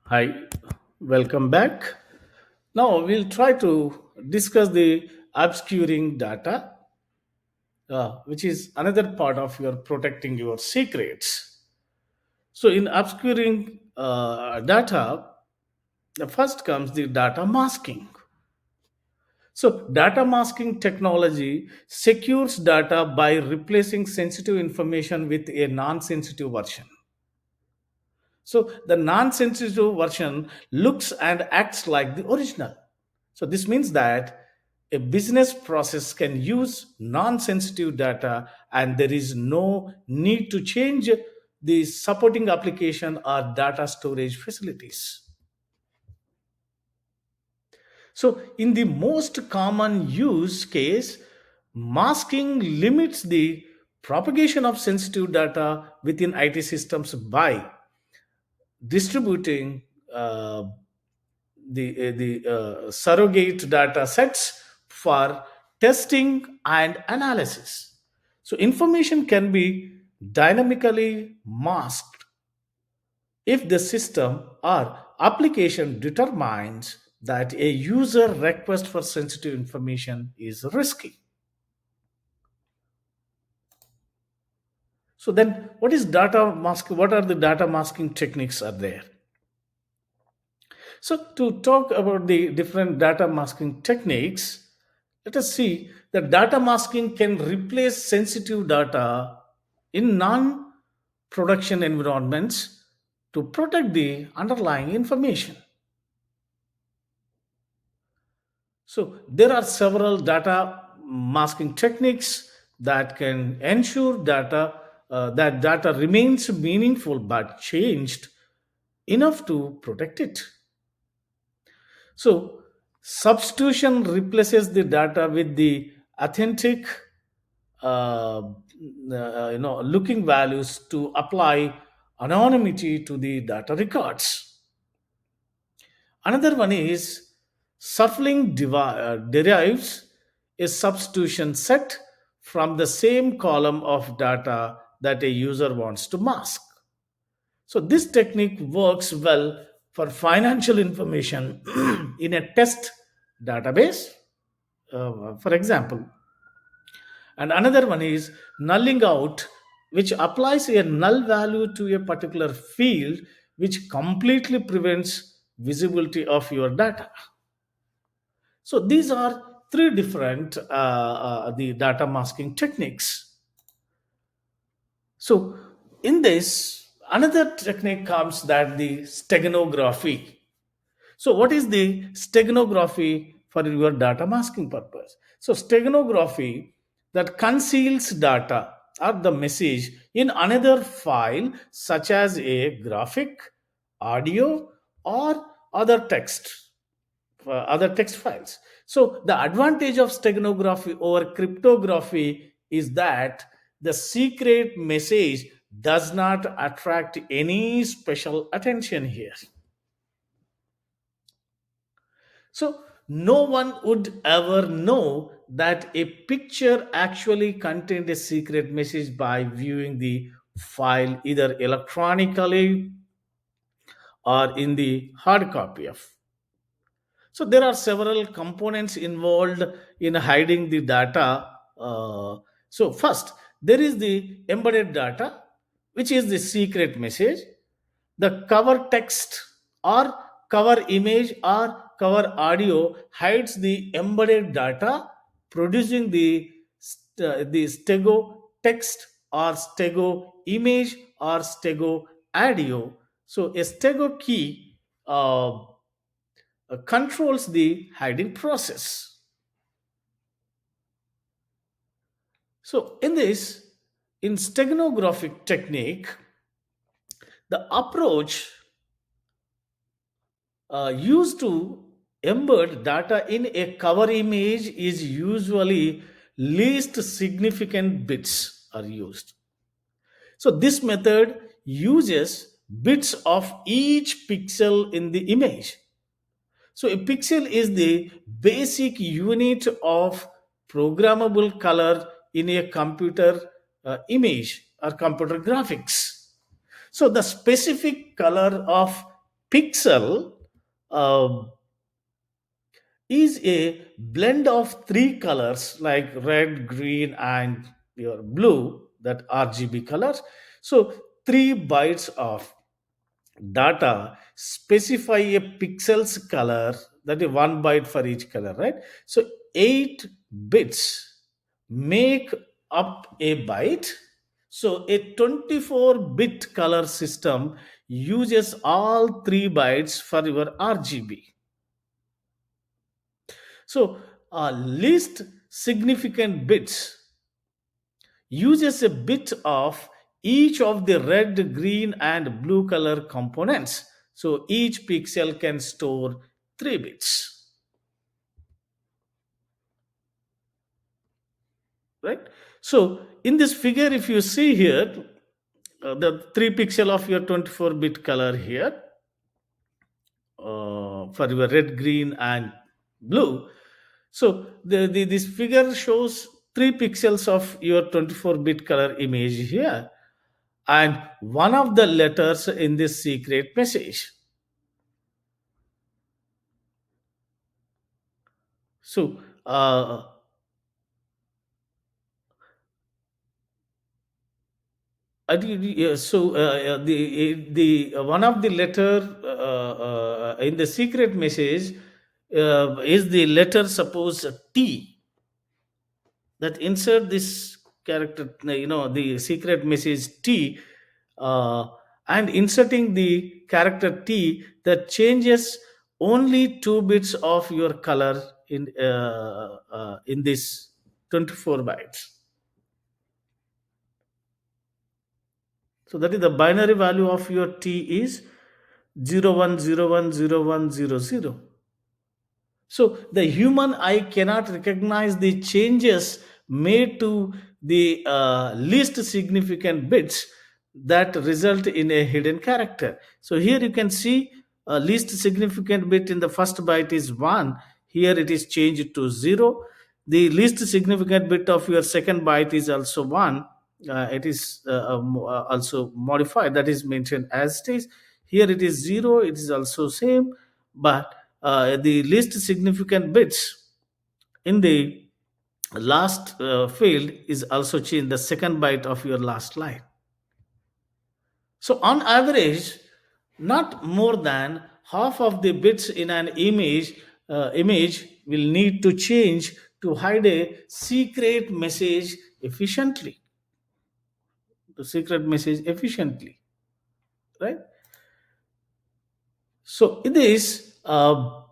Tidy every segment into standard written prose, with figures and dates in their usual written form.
Hi, welcome back. Now we'll try to discuss the obscuring data, which is another part of your protecting your secrets. So, in obscuring data, the first comes the data masking. So, data masking technology secures data by replacing sensitive information with a non sensitive version. So the non-sensitive version looks and acts like the original. So this means that a business process can use non-sensitive data and there is no need to change the supporting application or data storage facilities. So in the most common use case, masking limits the propagation of sensitive data within IT systems by distributing uh, the surrogate data sets for testing and analysis. So information can be dynamically masked if the system or application determines that a user request for sensitive information is risky. So then what is data mask? What are the data masking techniques are there? So, to talk about the different data masking techniques, let us see that data masking can replace sensitive data in non production environments to protect the underlying information. So, there are several data masking techniques that can ensure that data remains meaningful but changed enough to protect it. So, substitution replaces the data with the authentic, looking values to apply anonymity to the data records. Another one is derives a substitution set from the same column of data that a user wants to mask. So this technique works well for financial information in a test database, for example. And another one is nulling out, which applies a null value to a particular field, which completely prevents visibility of your data. So these are three different the data masking techniques. So in this, another technique comes that the steganography. So, what is the steganography for your data masking purpose? So, steganography that conceals data or the message in another file, such as a graphic, audio, or other text files. So, the advantage of steganography over cryptography is that the secret message does not attract any special attention here. So no one would ever know that a picture actually contained a secret message by viewing the file either electronically or in the hard copy of. So there are several components involved in hiding the data. So first, there is the embedded data, which is the secret message. The cover text or cover image or cover audio hides the embedded data, producing the stego text or stego image or stego audio. So a stego key controls the hiding process. So in steganographic technique, the approach used to embed data in a cover image is usually least significant bits are used. So this method uses bits of each pixel in the image. So a pixel is the basic unit of programmable color in a computer image or computer graphics. So the specific color of pixel uh, is a blend of three colors like red, green, and your blue, that RGB colors. So 3 bytes of data specify a pixel's color, that is 1 byte for each color, right? So 8 bits make up a byte. So a 24-bit color system uses all 3 bytes for your RGB. So least significant bits uses a bit of each of the red, green, and blue color components. So each pixel can store 3 bits, right? So in this figure, if you see here, the 3 pixel of your 24-bit color here, for your red, green, and blue. So this figure shows 3 pixels of your 24-bit color image here, and one of the letters in this secret message. So the one of the letter in the secret message is the letter, suppose T, that insert this character, the secret message T, uh, and inserting the character T that changes only 2 bits of your color in this 24 bytes. So that is the binary value of your T is 01010100. So the human eye cannot recognize the changes made to the least significant bits that result in a hidden character. So here you can see least significant bit in the first byte is 1. Here it is changed to 0. The least significant bit of your second byte is also 1. It is also modified, that is mentioned as it is. Here it is 0, it is also same, but the least significant bits in the last field is also changed, the second byte of your last line. So on average, not more than half of the bits in an image will need to change to hide a secret message efficiently. The secret message efficiently, right? So it is the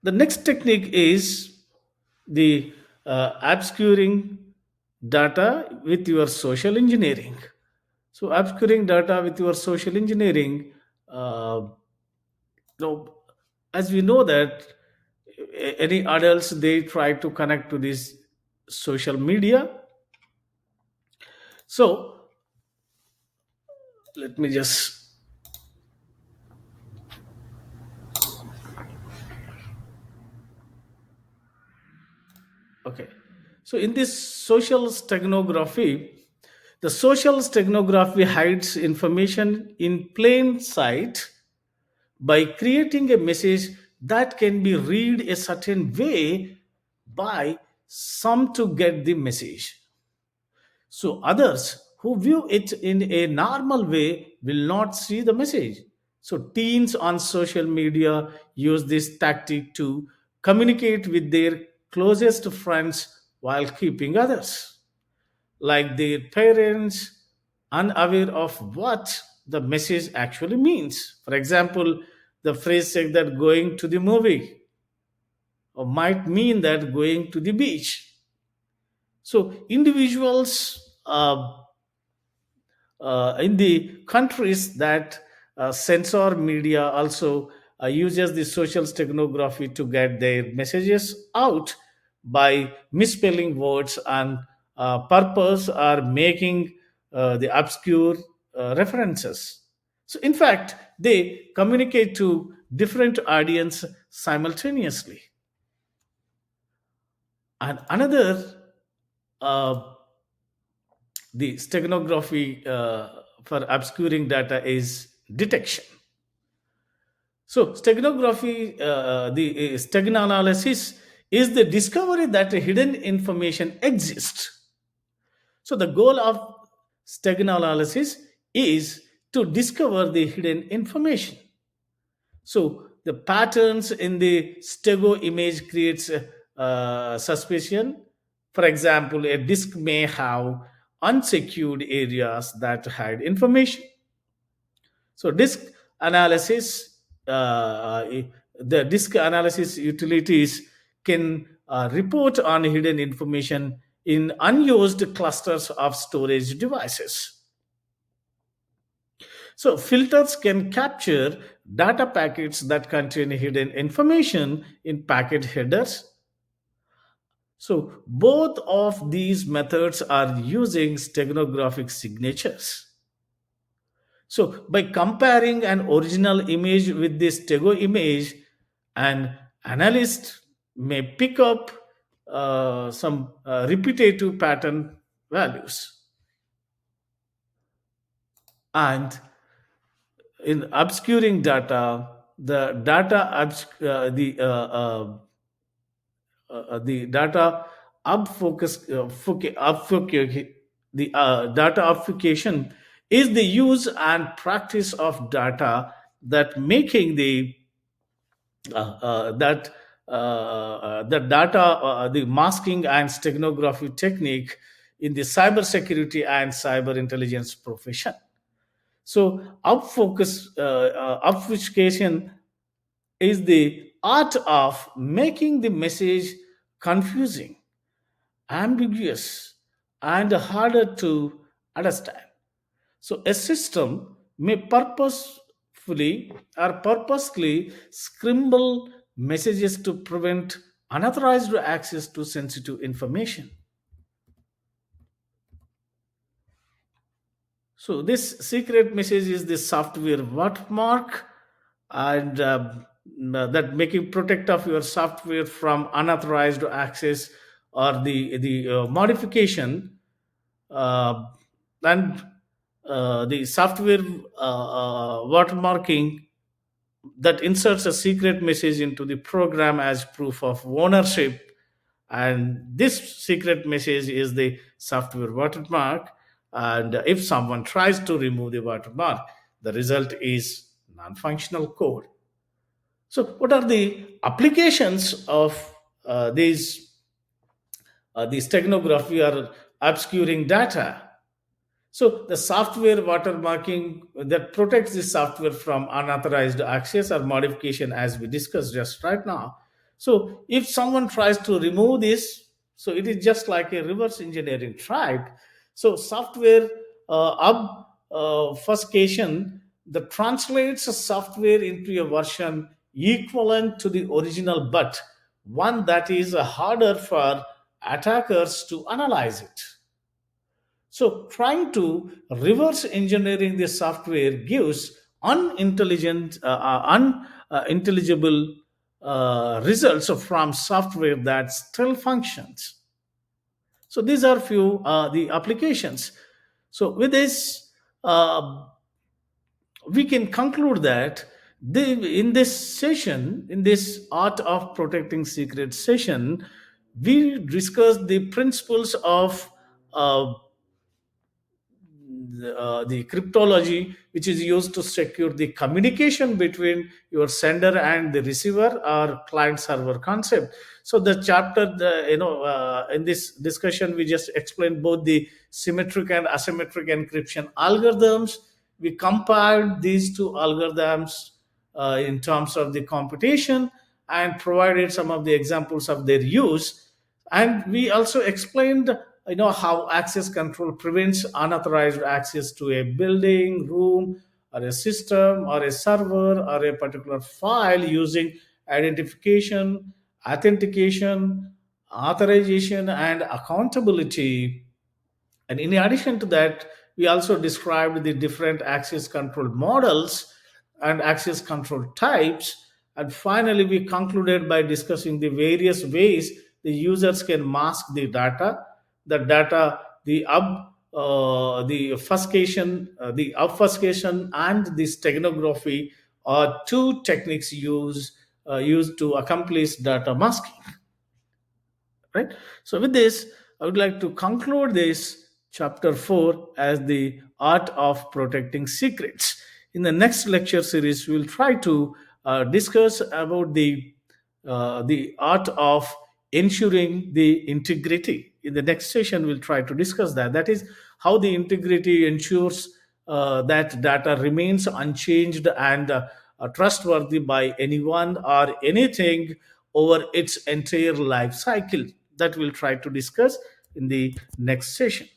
next technique is the obscuring data with your social engineering. So obscuring data with your social engineering, uh, now, as we know that any adults, they try to connect to this social media. So let me just, okay. So in this social steganography, the social steganography hides information in plain sight by creating a message that can be read a certain way by some to get the message. So others who view it in a normal way will not see the message. So teens on social media use this tactic to communicate with their closest friends while keeping others, like their parents, unaware of what the message actually means. For example, the phrase saying that going to the movie or might mean that going to the beach. So individuals in the countries that censor media also uses the social steganography to get their messages out by misspelling words and purpose or making the obscure references. So in fact, they communicate to different audience simultaneously. And another uh, the steganography for obscuring data is detection. So, the stegananalysis is the discovery that a hidden information exists. So, the goal of stegananalysis is to discover the hidden information. So, the patterns in the stego image creates suspicion. For example, a disk may have unsecured areas that hide information. So analysis, the disk analysis utilities can report on hidden information in unused clusters of storage devices. So filters can capture data packets that contain hidden information in packet headers. So both of these methods are using steganographic signatures. So, by comparing an original image with this Tego image, an analyst may pick up some repetitive pattern values. And in obscuring data, the data data obfuscation is the use and practice of data that making the data the masking and steganography technique in the cybersecurity and cyber intelligence profession. So obfuscation is the art of making the message confusing, ambiguous, and harder to understand. So a system may purposefully or purposely scribble messages to prevent unauthorized access to sensitive information. So this secret message is the software watermark, and that making protect of your software from unauthorized access or the modification, uh, and the software watermarking that inserts a secret message into the program as proof of ownership, and this secret message is the software watermark. And if someone tries to remove the watermark, the result is non-functional code. So what are the applications of these steganography or obscuring data? So the software watermarking that protects the software from unauthorized access or modification, as we discussed just right now. So if someone tries to remove this, so it is just like a reverse engineering trick. So software obfuscation that translates a software into a version equivalent to the original, but one that is harder for attackers to analyze it. So, trying to reverse engineering the software gives unintelligible results from software that still functions. So, these are few the applications. So, with this, uh, we can conclude that in this session, in this art of protecting secret session, we discussed the principles of uh, the cryptology which is used to secure the communication between your sender and the receiver or client server concept. So the chapter in this discussion we just explained both the symmetric and asymmetric encryption algorithms. We compared these two algorithms in terms of the computation and provided some of the examples of their use. And we also explained how access control prevents unauthorized access to a building, room, or a system, or a server, or a particular file using identification, authentication, authorization, and accountability. And in addition to that, we also described the different access control models and access control types. And finally, we concluded by discussing the various ways the users can mask the data, the the obfuscation and the steganography are two techniques used to accomplish data masking, right? So with this, I would like to conclude this chapter 4 as the art of protecting secrets. In the next lecture series, we will try to discuss about the art of ensuring the integrity. In the next session, we'll try to discuss that. That is how the integrity ensures that data remains unchanged and trustworthy by anyone or anything over its entire life cycle. That we'll try to discuss in the next session.